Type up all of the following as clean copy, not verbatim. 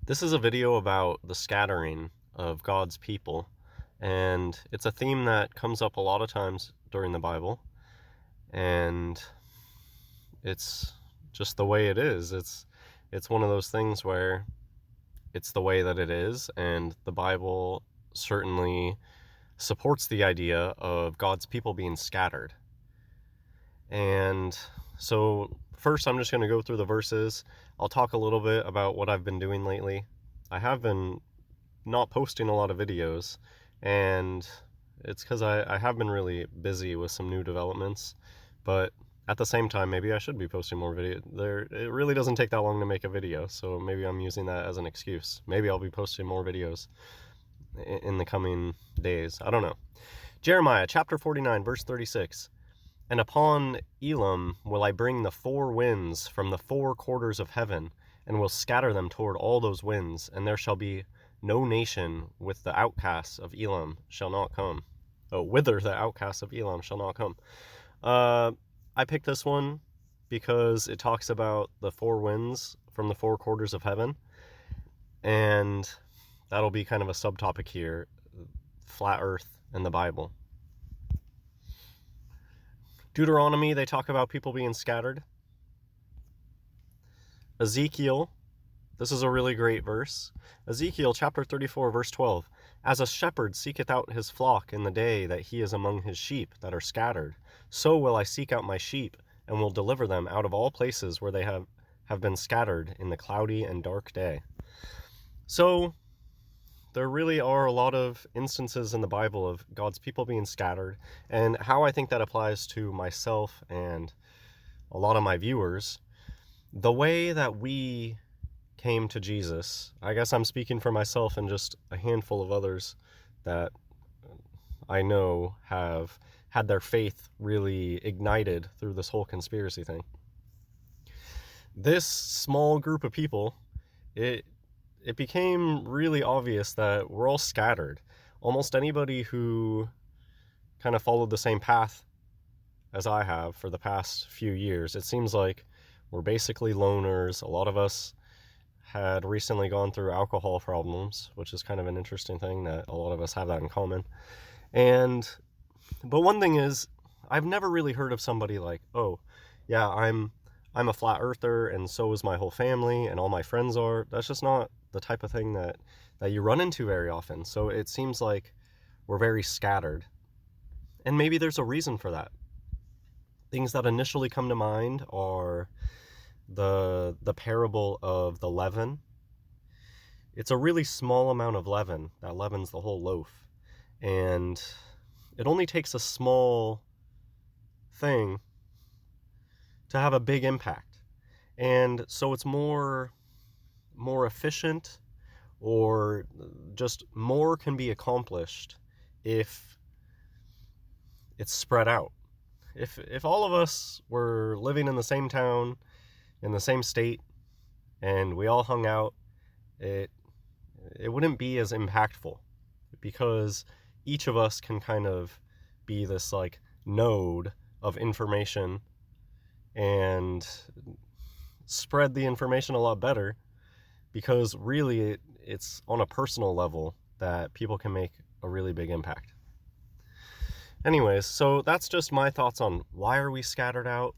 This is a video about the scattering of God's people, and it's a theme that comes up a lot of times during the Bible, and it's just the way it is. It's one of those things where it's the way that it is, and the Bible certainly supports the idea of God's people being scattered. And so first I'm just going to go through the verses. I'll talk a little bit about what I've been doing lately. I have been not posting a lot of videos, and it's because I have been really busy with some new developments, but at the same time, maybe I should be posting more video. It really doesn't take that long to make a video, so maybe I'm using that as an excuse. Maybe I'll be posting more videos in the coming days. I don't know. Jeremiah chapter 49, verse 36. And upon Elam will I bring the four winds from the four quarters of heaven, and will scatter them toward all those winds, and there shall be no nation with the outcasts of Elam shall not come. Oh, whither the outcasts of Elam shall not come. I picked this one because it talks about the four winds from the four quarters of heaven, and that'll be kind of a subtopic here, flat earth and the Bible. Deuteronomy, they talk about people being scattered. Ezekiel, this is a really great verse. Ezekiel chapter 34, verse 12. As a shepherd seeketh out his flock in the day that he is among his sheep that are scattered, so will I seek out my sheep, and will deliver them out of all places where they have been scattered in the cloudy and dark day. So there really are a lot of instances in the Bible of God's people being scattered, and how I think that applies to myself and a lot of my viewers. The way that we came to Jesus, I guess I'm speaking for myself and just a handful of others that I know have had their faith really ignited through this whole conspiracy thing. This small group of people, it became really obvious that we're all scattered. Almost anybody who kind of followed the same path as I have for the past few years, it seems like we're basically loners. A lot of us had recently gone through alcohol problems, which is kind of an interesting thing that a lot of us have that in common. But one thing is, I've never really heard of somebody like, oh, yeah, I'm a flat earther, and so is my whole family, and all my friends are. That's just not the type of thing that you run into very often. So it seems like we're very scattered. And maybe there's a reason for that. Things that initially come to mind are the parable of the leaven. It's a really small amount of leaven that leavens the whole loaf. And it only takes a small thing to have a big impact. And so it's more efficient, or just more can be accomplished if it's spread out. If all of us were living in the same town, in the same state, and we all hung out, it wouldn't be as impactful, because each of us can kind of be this like node of information and spread the information a lot better, because really it's on a personal level that people can make a really big impact. Anyways, so that's just my thoughts on why are we scattered out.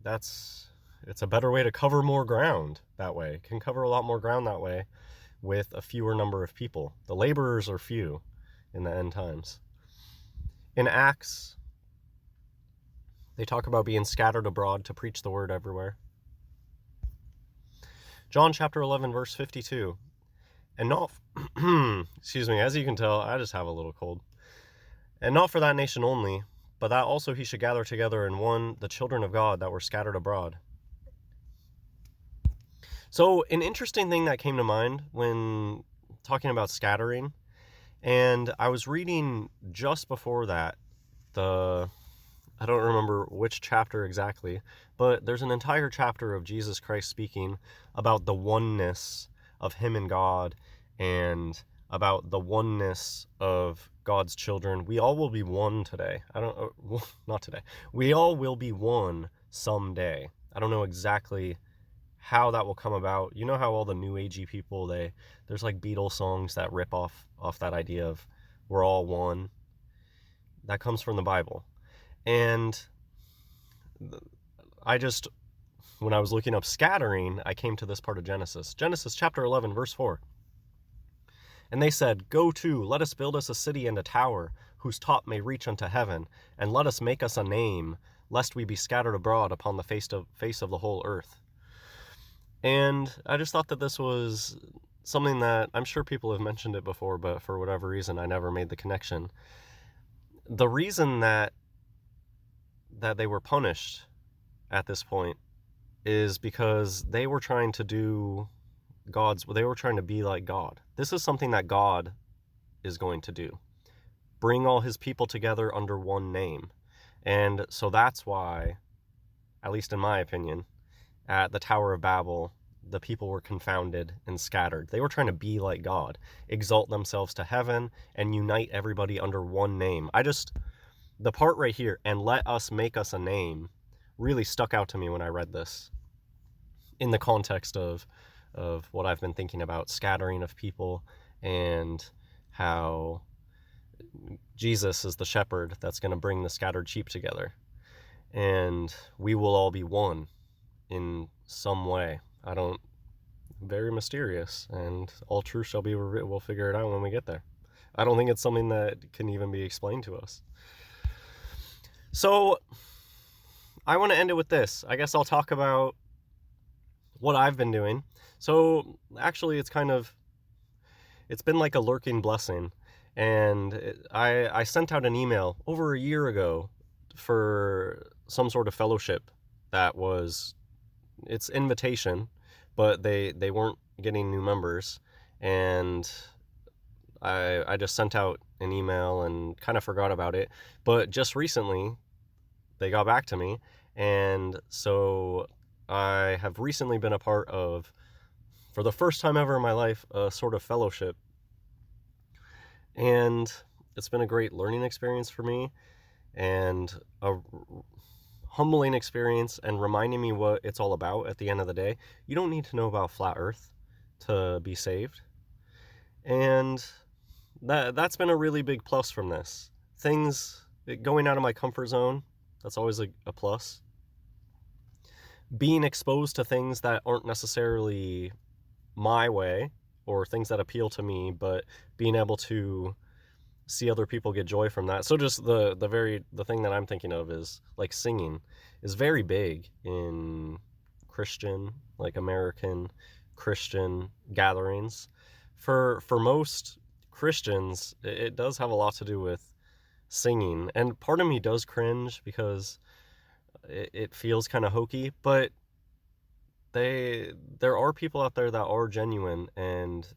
It's a better way to cover more ground that way. Can cover a lot more ground that way with a fewer number of people. The laborers are few in the end times. In Acts, they talk about being scattered abroad to preach the word everywhere. John chapter 11, verse 52. And not, excuse me, as you can tell, I just have a little cold. And not for that nation only, but that also he should gather together in one the children of God that were scattered abroad. So an interesting thing that came to mind when talking about scattering, and I was reading just before that, I don't remember which chapter exactly, but there's an entire chapter of Jesus Christ speaking about the oneness of him and God, and about the oneness of God's children. We all will be one today. Not today. We all will be one someday. I don't know exactly how that will come about. You know how all the new agey people, there's like Beatles songs that rip off that idea of we're all one. That comes from the Bible. And I just, when I was looking up scattering, I came to this part of Genesis. Genesis chapter 11, verse 4. And they said, Go to, let us build us a city and a tower, whose top may reach unto heaven, and let us make us a name, lest we be scattered abroad upon the face of the whole earth. And I just thought that this was something that I'm sure people have mentioned it before, but for whatever reason, I never made the connection. The reason that they were punished at this point is because they were trying to do they were trying to be like God. This is something that God is going to do. Bring all his people together under one name. And so that's why, at least in my opinion, at the Tower of Babel, the people were confounded and scattered. They were trying to be like God, exalt themselves to heaven, and unite everybody under one name. The part right here, and let us make us a name, really stuck out to me when I read this, in the context of what I've been thinking about, scattering of people, and how Jesus is the shepherd that's going to bring the scattered sheep together. And we will all be one in some way. Very mysterious, and all truth shall be revealed. We'll figure it out when we get there. I don't think it's something that can even be explained to us. So I want to end it with this. I guess I'll talk about what I've been doing. So actually it's been like a lurking blessing. And I sent out an email over a year ago for some sort of fellowship that was, it's invitation, but they weren't getting new members. And I just sent out an email and kind of forgot about it. But just recently, they got back to me. And so I have recently been a part of, for the first time ever in my life, a sort of fellowship. And it's been a great learning experience for me, and a humbling experience, and reminding me what it's all about at the end of the day. You don't need to know about flat earth to be saved. And that's been a really big plus from this. Going out of my comfort zone, that's always a plus. Being exposed to things that aren't necessarily my way, or things that appeal to me, but being able to see other people get joy from that. So just the thing that I'm thinking of is like singing is very big in Christian, like American Christian gatherings. For most Christians, it does have a lot to do with singing, and part of me does cringe because it feels kind of hokey, but there are people out there that are genuine, and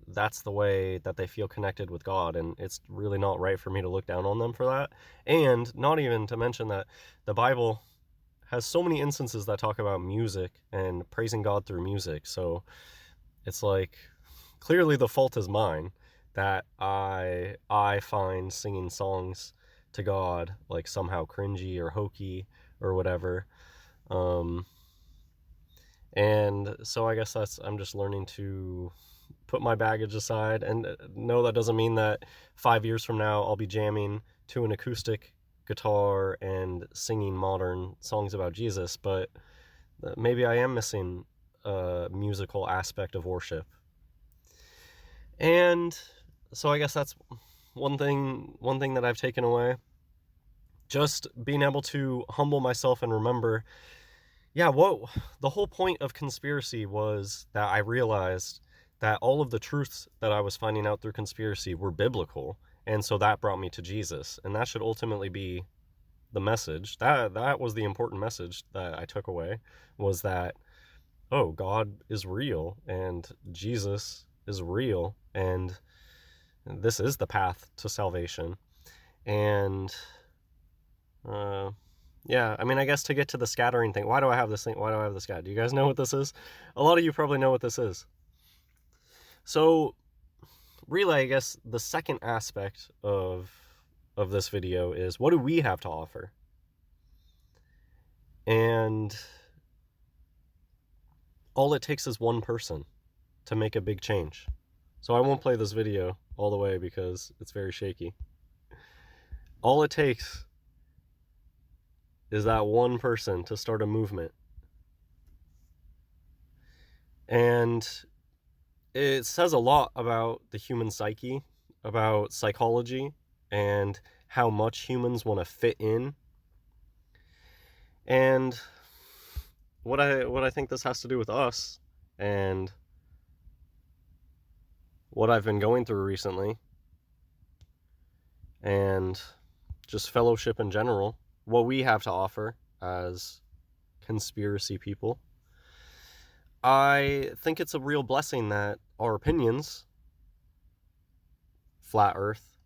that's the way that they feel connected with God, and it's really not right for me to look down on them for that. And not even to mention that the Bible has so many instances that talk about music and praising God through music. So it's like, clearly the fault is mine, that I find singing songs to God like somehow cringy or hokey or whatever. And so I guess I'm just learning to put my baggage aside. And no, that doesn't mean that 5 years from now I'll be jamming to an acoustic guitar and singing modern songs about Jesus, but maybe I am missing a musical aspect of worship. And so I guess that's one thing that I've taken away. Just being able to humble myself and remember, the whole point of conspiracy was that I realized that all of the truths that I was finding out through conspiracy were biblical, and so that brought me to Jesus, and that should ultimately be the message. That was the important message that I took away, was that, oh, God is real, and Jesus is real, and this is the path to salvation. And I guess to get to the scattering thing, why do I have this thing? Why do I have this guy? Do you guys know what this is? A lot of you probably know what this is. So, really, I guess the second aspect of this video is, what do we have to offer? And all it takes is one person to make a big change. So I won't play this video all the way because it's very shaky. All it takes is that one person to start a movement. And it says a lot about the human psyche, about psychology, and how much humans want to fit in. And what I think this has to do with us, and what I've been going through recently, and just fellowship in general, what we have to offer as conspiracy people. I think it's a real blessing that our opinions, flat earth,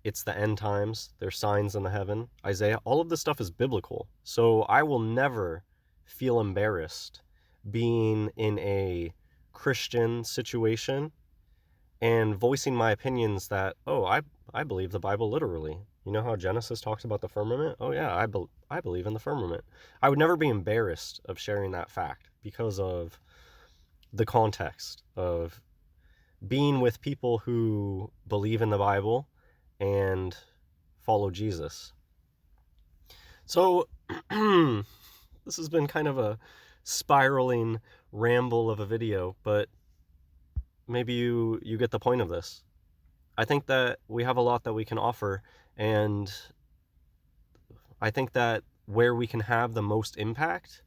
it's the end times, there's signs in the heaven, Isaiah, all of this stuff is biblical. So I will never feel embarrassed being in a Christian situation and voicing my opinions that, oh, I believe the Bible literally. You know how Genesis talks about the firmament? Oh yeah, I believe in the firmament. I would never be embarrassed of sharing that fact because of the context of being with people who believe in the Bible and follow Jesus. So this has been kind of a spiraling ramble of a video, but maybe you get the point of this. I think that we have a lot that we can offer, and I think that where we can have the most impact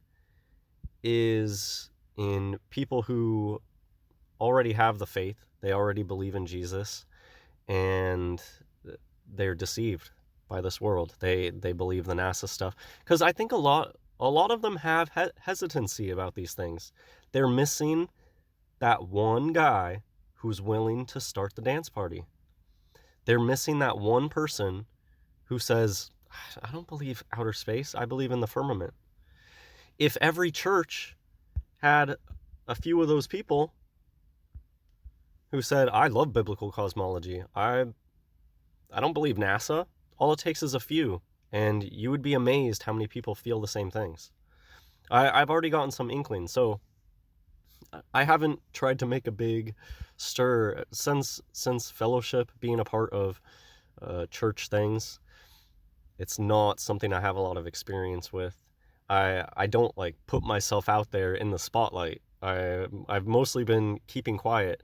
is in people who already have the faith, they already believe in Jesus, and they're deceived by this world. They believe the NASA stuff, because I think a lot of them have hesitancy about these things. They're missing that one guy who's willing to start the dance party. They're missing that one person who says, I don't believe outer space, I believe in the firmament. If every church had a few of those people who said, I love biblical cosmology, I don't believe NASA, all it takes is a few, and you would be amazed how many people feel the same things. I've already gotten some inkling, so I haven't tried to make a big stir since fellowship, being a part of church things. It's not something I have a lot of experience with. I don't like put myself out there in the spotlight. I've mostly been keeping quiet,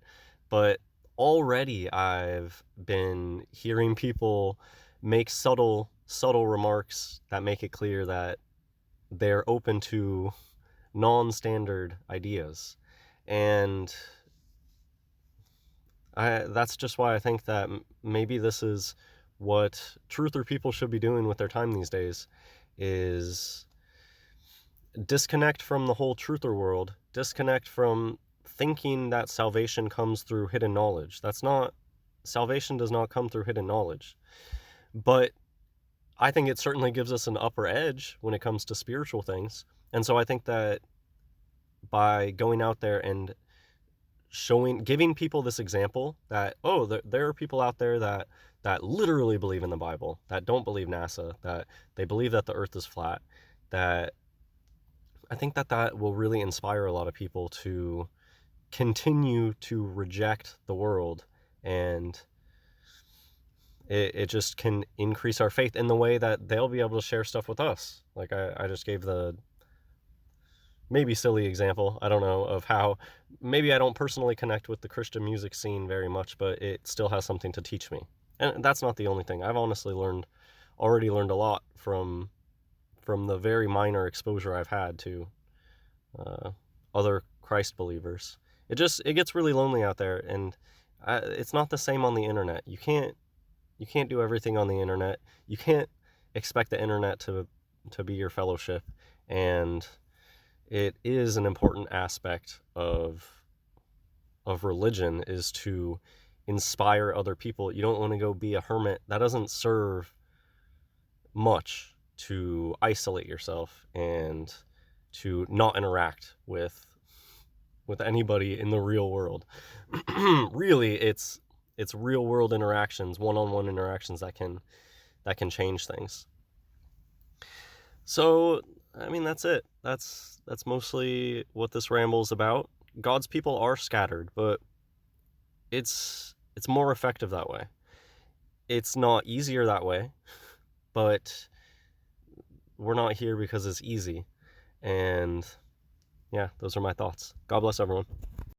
but already I've been hearing people make subtle remarks that make it clear that they're open to non-standard ideas. And that's just why I think that maybe this is what truther people should be doing with their time these days, is disconnect from the whole truther world, disconnect from thinking that salvation comes through hidden knowledge. Salvation does not come through hidden knowledge. But I think it certainly gives us an upper edge when it comes to spiritual things. And so I think that by going out there and giving people this example that, oh, there are people out there that literally believe in the Bible, that don't believe NASA, that they believe that the earth is flat, that I think that will really inspire a lot of people to continue to reject the world, and it just can increase our faith in the way that they'll be able to share stuff with us. Like I just gave the maybe silly example, I don't know, of how maybe I don't personally connect with the Christian music scene very much, but it still has something to teach me. And that's not the only thing. I've honestly already learned a lot from the very minor exposure I've had to other Christ believers. It gets really lonely out there, and it's not the same on the internet. You can't do everything on the internet. You can't expect the internet to be your fellowship, and it is an important aspect of religion, is to inspire other people. You don't want to go be a hermit. That doesn't serve much, to isolate yourself and to not interact with anybody in the real world. Really, it's real world interactions, one-on-one interactions that can change things. So I mean, that's it. That's mostly what this ramble is about. God's people are scattered, but it's more effective that way. It's not easier that way, but we're not here because it's easy. And yeah, those are my thoughts. God bless everyone.